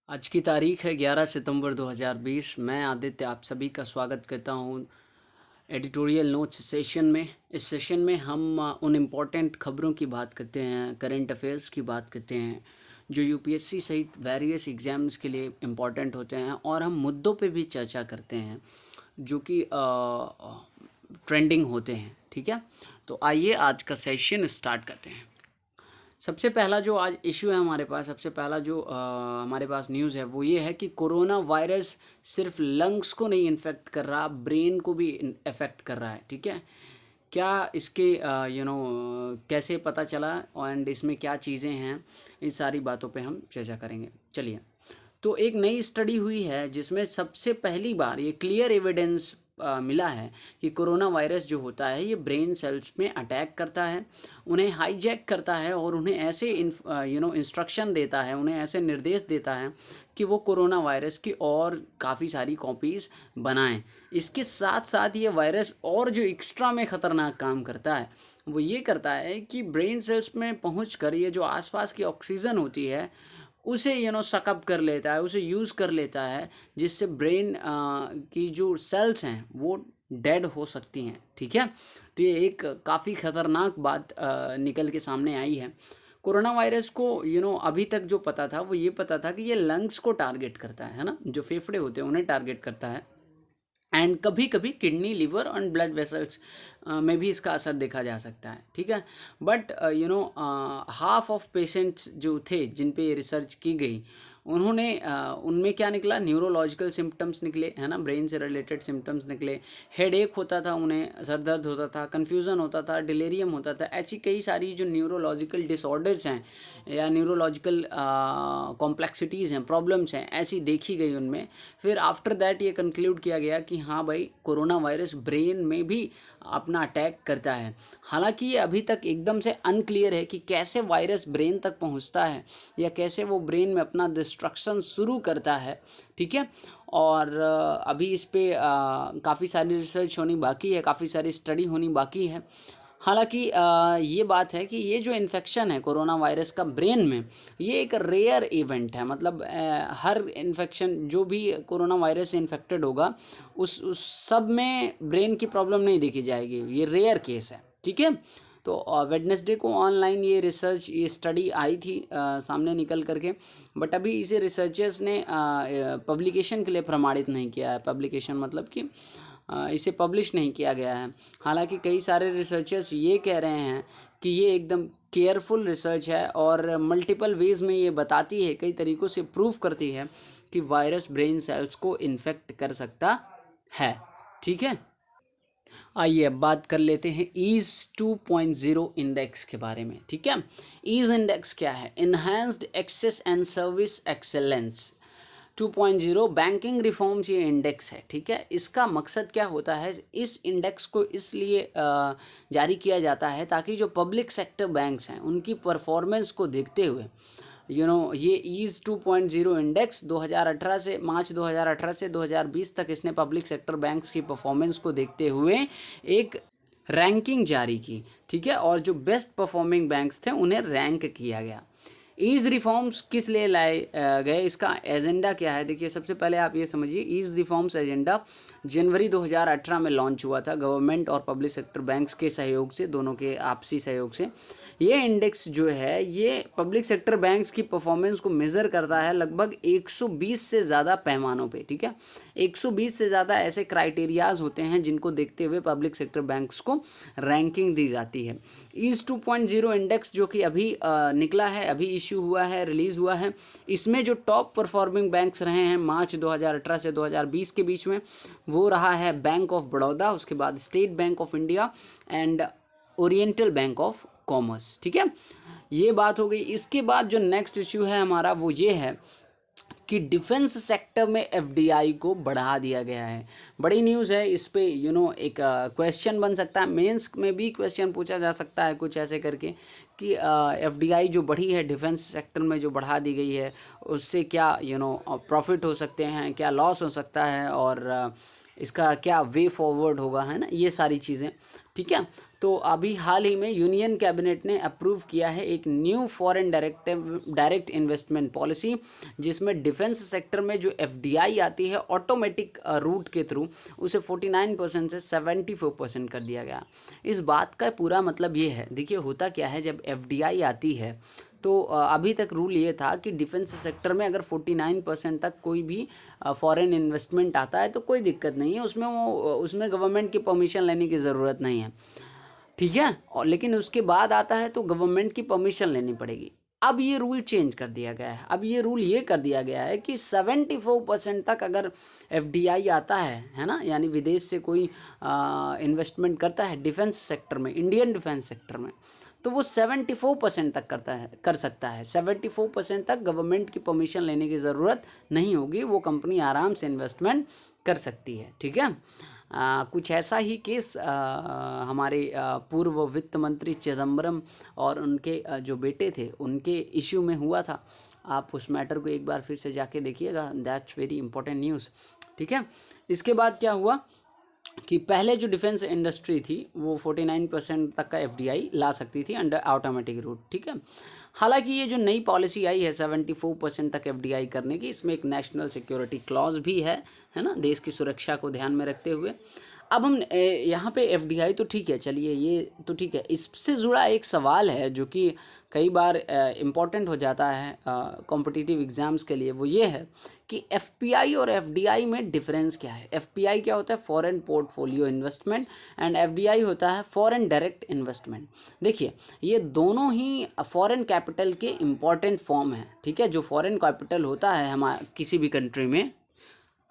आज की तारीख है 11 सितंबर 2020। मैं आदित्य आप सभी का स्वागत करता हूँ एडिटोरियल नोट्स सेशन में। इस सेशन में हम उन इम्पोर्टेंट खबरों की बात करते हैं, करंट अफेयर्स की बात करते हैं जो यूपीएससी सहित वेरियस एग्ज़ाम्स के लिए इम्पोर्टेंट होते हैं, और हम मुद्दों पे भी चर्चा करते हैं जो कि ट्रेंडिंग होते हैं। ठीक है, तो आइए आज का सेशन स्टार्ट करते हैं। सबसे पहला जो आज इशू है हमारे पास, सबसे पहला जो हमारे पास न्यूज़ है वो ये है कि कोरोना वायरस सिर्फ लंग्स को नहीं इन्फेक्ट कर रहा, ब्रेन को भी इफ़ेक्ट कर रहा है। ठीक है, क्या इसके कैसे पता चला एंड इसमें क्या चीज़ें हैं, इन सारी बातों पे हम चर्चा करेंगे। चलिए, तो एक नई स्टडी हुई है जिसमें सबसे पहली बार ये क्लियर एविडेंस मिला है कि कोरोना वायरस जो होता है ये ब्रेन सेल्स में अटैक करता है, उन्हें हाईजैक करता है और उन्हें ऐसे इंस्ट्रक्शन देता है, उन्हें ऐसे निर्देश देता है कि वो कोरोना वायरस की और काफ़ी सारी कॉपीज़ बनाएं। इसके साथ साथ ये वायरस और जो एक्स्ट्रा में ख़तरनाक काम करता है वो ये करता है कि ब्रेन सेल्स में पहुँच कर ये जो आसपास की ऑक्सीजन होती है उसे सकअप कर लेता है, उसे यूज़ कर लेता है, जिससे ब्रेन की जो सेल्स हैं वो डेड हो सकती हैं। ठीक है, तो ये एक काफ़ी ख़तरनाक बात निकल के सामने आई है। कोरोना वायरस को अभी तक जो पता था वो ये पता था कि ये लंग्स को टारगेट करता है ना, जो फेफड़े होते हैं उन्हें टारगेट करता है, एंड कभी कभी kidney, liver and blood vessels में भी इसका असर देखा जा सकता है। ठीक है, बट हाफ ऑफ पेशेंट्स जो थे जिन पे ये रिसर्च की गई उन्होंने उनमें क्या निकला, न्यूरोलॉजिकल सिम्टम्स निकले, है ना, ब्रेन से रिलेटेड सिम्टम्स निकले। हेड एक होता था उन्हें, सर दर्द होता था, कन्फ्यूज़न होता था, डिलेरियम होता था। ऐसी कई सारी जो न्यूरोलॉजिकल डिसऑर्डर्स हैं या न्यूरोलॉजिकल कॉम्प्लेक्सिटीज़ हैं, प्रॉब्लम्स हैं, ऐसी देखी गई उनमें। फिर आफ्टर दैट ये कंक्लूड किया गया कि हाँ भाई, कोरोना वायरस ब्रेन में भी अपना अटैक करता है। हालांकि ये अभी तक एकदम से अनक्लियर है कि कैसे वायरस ब्रेन तक पहुंचता है या कैसे वो ब्रेन में अपना डिस्ट्रक्शन शुरू करता है। ठीक है, और अभी इस पे काफ़ी सारी रिसर्च होनी बाकी है, काफ़ी सारी स्टडी होनी बाकी है। हालांकि ये बात है कि ये जो इन्फेक्शन है कोरोना वायरस का ब्रेन में, ये एक रेयर इवेंट है। मतलब हर इन्फेक्शन जो भी कोरोना वायरस से इन्फेक्टेड होगा उस सब में ब्रेन की प्रॉब्लम नहीं देखी जाएगी, ये रेयर केस है। ठीक है, तो वेडनेसडे को ऑनलाइन ये रिसर्च, ये स्टडी आई थी सामने निकल करके, बट अभी इसे रिसर्चर्स ने पब्लिकेशन के लिए प्रमाणित नहीं किया है। पब्लिकेशन मतलब कि इसे पब्लिश नहीं किया गया है। हालांकि कई सारे रिसर्चर्स ये कह रहे हैं कि ये एकदम केयरफुल रिसर्च है और मल्टीपल वेज में ये बताती है, कई तरीक़ों से प्रूव करती है कि वायरस ब्रेन सेल्स को इन्फेक्ट कर सकता है। ठीक है, आइए अब बात कर लेते हैं ईज 2.0 इंडेक्स के बारे में। ठीक है, ईज इंडेक्स क्या है? Enhanced access and service excellence 2.0 banking reforms ये इंडेक्स है। ठीक है, इसका मकसद क्या होता है? इस इंडेक्स को इसलिए जारी किया जाता है ताकि जो पब्लिक सेक्टर बैंक्स हैं उनकी परफॉर्मेंस को देखते हुए ये ईज 2.0 इंडेक्स 2018 से, मार्च 2018 से 2020 तक इसने पब्लिक सेक्टर बैंक्स की परफॉर्मेंस को देखते हुए एक रैंकिंग जारी की। ठीक है, और जो बेस्ट परफॉर्मिंग बैंक्स थे उन्हें रैंक किया गया। ईज रिफॉर्म्स किस लिए लाए गए, इसका एजेंडा क्या है? देखिए, सबसे पहले आप ये समझिए, ईज रिफॉर्म्स एजेंडा जनवरी 2018 में लॉन्च हुआ था गवर्नमेंट और पब्लिक सेक्टर बैंक्स के सहयोग से, दोनों के आपसी सहयोग से। ये इंडेक्स जो है ये पब्लिक सेक्टर बैंक्स की परफॉर्मेंस को मेज़र करता है लगभग 120 से ज़्यादा पैमानों पे। ठीक है, 120 से ज़्यादा ऐसे क्राइटेरियाज होते हैं जिनको देखते हुए पब्लिक सेक्टर बैंक्स को रैंकिंग दी जाती है। ईज 2.0 इंडेक्स जो कि अभी निकला है, अभी इशू हुआ है, रिलीज़ हुआ है, इसमें जो टॉप परफॉर्मिंग बैंक्स रहे हैं मार्च 2018 से 2020 के बीच में, वो रहा है बैंक ऑफ बड़ौदा, उसके बाद state bank of India and oriental bank of commerce. ठीक है, ये बात हो गई। इसके बाद जो नेक्स्ट इश्यू है हमारा वो ये है कि डिफेंस सेक्टर में एफडीआई को बढ़ा दिया गया है। बड़ी न्यूज़ है, इस पे एक क्वेश्चन बन सकता है, मेंस में भी क्वेश्चन पूछा जा सकता है कुछ ऐसे करके कि एफडीआई जो बढ़ी है डिफेंस सेक्टर में, जो बढ़ा दी गई है, उससे क्या प्रॉफिट हो सकते हैं, क्या लॉस हो सकता है, और इसका क्या वे फॉरवर्ड होगा, है ना, ये सारी चीज़ें। ठीक है, तो अभी हाल ही में यूनियन कैबिनेट ने अप्रूव किया है एक new foreign direct investment policy, जिसमें डिफेंस सेक्टर में जो एफडीआई आती है ऑटोमेटिक रूट के थ्रू, उसे 49% से 74% कर दिया गया। इस बात का पूरा मतलब ये है, देखिए होता क्या है, जब एफडीआई आती है तो अभी तक रूल ये था कि डिफेंस सेक्टर में अगर 49% तक कोई भी फॉरेन इन्वेस्टमेंट आता है तो कोई दिक्कत नहीं है, उसमें गवर्नमेंट की परमिशन लेने की ज़रूरत नहीं है। ठीक है, और लेकिन उसके बाद आता है तो गवर्नमेंट की परमिशन लेनी पड़ेगी। अब ये रूल चेंज कर दिया गया है, अब ये रूल ये कर दिया गया है कि 74% तक अगर एफडीआई आता है ना, यानी विदेश से कोई इन्वेस्टमेंट करता है डिफेंस सेक्टर में, इंडियन डिफेंस सेक्टर में, तो वो 74% तक कर सकता है। 74% तक गवर्नमेंट की परमिशन लेने की ज़रूरत नहीं होगी, वो कंपनी आराम से इन्वेस्टमेंट कर सकती है। ठीक है, कुछ ऐसा ही केस हमारे पूर्व वित्त मंत्री चिदम्बरम और उनके जो बेटे थे उनके इश्यू में हुआ था। आप उस मैटर को एक बार फिर से जाके देखिएगा, दैट्स वेरी इंपॉर्टेंट न्यूज़। ठीक है, इसके बाद क्या हुआ कि पहले जो डिफेंस इंडस्ट्री थी वो 49% तक का एफडीआई ला सकती थी अंडर ऑटोमेटिक रूट। ठीक है, हालांकि ये जो नई पॉलिसी आई है 74% तक एफडीआई करने की, इसमें एक नेशनल सिक्योरिटी क्लॉज भी है ना, देश की सुरक्षा को ध्यान में रखते हुए। अब हम यहाँ पे एफडीआई तो ठीक है, चलिए ये तो ठीक है, इससे जुड़ा एक सवाल है जो कि कई बार इम्पॉर्टेंट हो जाता है कॉम्पिटिटिव एग्ज़ाम्स के लिए, वो ये है कि एफपीआई और एफडीआई में डिफरेंस क्या है। एफपीआई क्या होता है, foreign portfolio investment, and FDI होता है फॉरेन डायरेक्ट इन्वेस्टमेंट। देखिए ये दोनों ही फॉरेन कैपिटल के इम्पॉर्टेंट फॉर्म हैं। ठीक है, जो फॉरेन कैपिटल होता है हमारे किसी भी कंट्री में,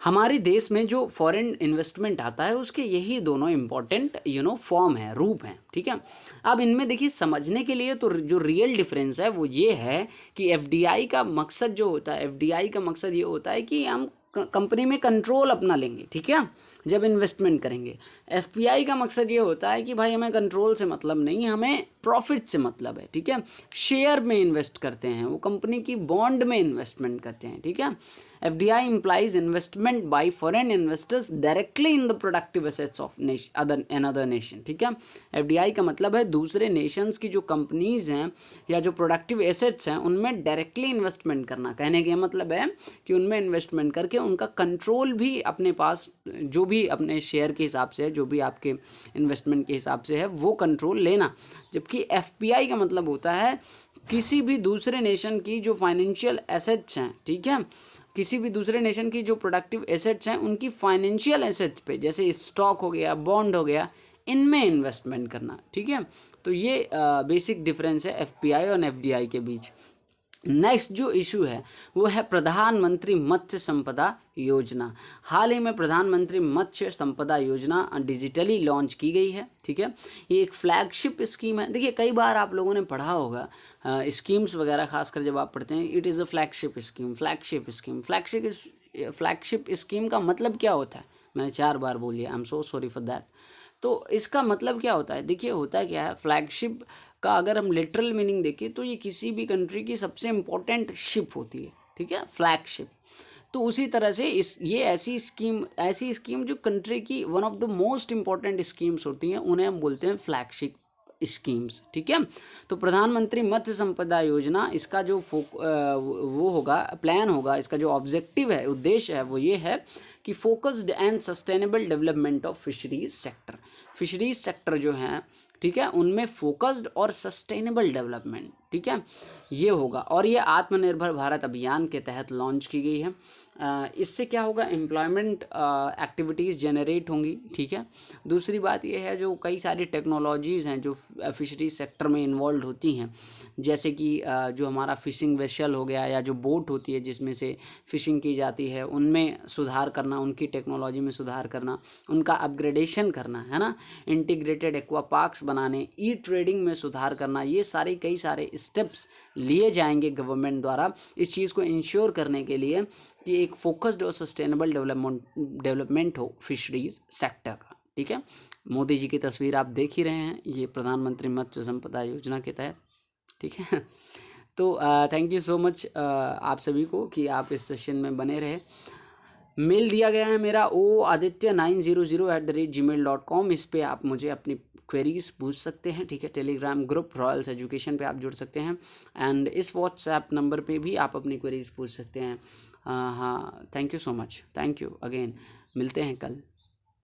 हमारे देश में जो फॉरेन इन्वेस्टमेंट आता है, उसके यही दोनों इम्पॉर्टेंट फॉर्म है, रूप हैं। ठीक है, अब इनमें देखिए समझने के लिए तो जो रियल डिफरेंस है वो ये है कि एफडीआई का मकसद जो होता है, एफडीआई का मकसद ये होता है कि हम कंपनी में कंट्रोल अपना लेंगे। ठीक है, जब इन्वेस्टमेंट करेंगे। एफपीआई का मकसद ये होता है कि भाई हमें कंट्रोल से मतलब नहीं, हमें प्रॉफिट से मतलब है। ठीक है, शेयर में इन्वेस्ट करते हैं, वो कंपनी की बॉन्ड में इन्वेस्टमेंट करते हैं। ठीक है, FDI implies investment by foreign investors directly in the productive assets of another nation। ठीक है, एफडीआई का मतलब है दूसरे नेशंस की जो कंपनीज हैं या जो प्रोडक्टिव एसेट्स हैं उनमें डायरेक्टली इन्वेस्टमेंट करना। कहने का मतलब है कि उनमें इन्वेस्टमेंट करके उनका कंट्रोल भी अपने पास, जो भी अपने शेयर के हिसाब से है, जो भी आपके इन्वेस्टमेंट के हिसाब से है, वो कंट्रोल लेना। जबकि एफपीआई का मतलब होता है किसी भी दूसरे नेशन की जो फाइनेंशियल एसेट्स हैं, ठीक है, किसी भी दूसरे नेशन की जो प्रोडक्टिव एसेट्स हैं उनकी फाइनेंशियल एसेट्स पे, जैसे स्टॉक हो गया, बॉन्ड हो गया, इनमें इन्वेस्टमेंट करना। ठीक है, तो ये बेसिक डिफरेंस है एफपीआई और एफडीआई के बीच। नेक्स्ट जो इशू है वो है प्रधानमंत्री मत्स्य संपदा योजना। हाल ही में प्रधानमंत्री मत्स्य संपदा योजना डिजिटली लॉन्च की गई है। ठीक है, ये एक फ्लैगशिप स्कीम है। देखिए कई बार आप लोगों ने पढ़ा होगा स्कीम्स वगैरह, खासकर जब आप पढ़ते हैं, it is a flagship scheme, flagship scheme. Flagship scheme का मतलब क्या होता है, मैंने 4 बार बोलिए, I am so sorry for that. तो इसका मतलब क्या होता है, देखिए होता क्या है, फ्लैगशिप का अगर हम लिटरल मीनिंग देखें तो ये किसी भी कंट्री की सबसे इम्पोर्टेंट शिप होती है। ठीक है, फ्लैगशिप। तो उसी तरह से ये ऐसी स्कीम जो कंट्री की one of the most important schemes होती हैं, उन्हें हम बोलते हैं फ्लैगशिप स्कीम्स। ठीक है, तो प्रधानमंत्री मत्स्य संपदा योजना, इसका जो वो होगा, प्लान होगा, इसका जो ऑब्जेक्टिव है, उद्देश्य है, वो ये है कि focused and sustainable development of fisheries sector. Fisheries sector जो हैं, ठीक है, उनमें फोकस्ड और सस्टेनेबल डेवलपमेंट, ठीक है, ये होगा। और ये आत्मनिर्भर भारत अभियान के तहत लॉन्च की गई है। इससे क्या होगा, एम्प्लॉयमेंट एक्टिविटीज़ जनरेट होंगी। ठीक है, दूसरी बात ये है जो कई सारी टेक्नोलॉजीज़ हैं जो फिशरीज सेक्टर में इन्वॉल्व होती हैं, जैसे कि जो हमारा फिशिंग वेसल हो गया या जो बोट होती है जिसमें से फिशिंग की जाती है, उनमें सुधार करना, उनकी टेक्नोलॉजी में सुधार करना, उनका अपग्रेडेशन करना, है ना, इंटीग्रेटेड एक्वा पार्क्स बनाने, ई ट्रेडिंग में सुधार करना, ये सारे कई सारे स्टेप्स लिए जाएंगे गवर्नमेंट द्वारा इस चीज़ को इंश्योर करने के लिए कि एक फोकस्ड और सस्टेनेबल डेवलपमेंट हो फिशरीज सेक्टर का। ठीक है, मोदी जी की तस्वीर आप देख ही रहे हैं, ये प्रधानमंत्री मत्स्य संपदा योजना के तहत। ठीक है। तो थैंक यू सो मच आप सभी को कि आप इस सेशन में बने रहे। मेल दिया गया है मेरा oaditya900@gmail.com। इस पे आप मुझे अपनी क्वेरीज पूछ सकते हैं, ठीक है। टेलीग्राम ग्रुप रॉयल्स एजुकेशन पे आप जुड़ सकते हैं, एंड इस व्हाट्सएप नंबर पे भी आप अपनी क्वेरीज पूछ सकते हैं। हाँ, thank you so much, thank you again. मिलते हैं कल।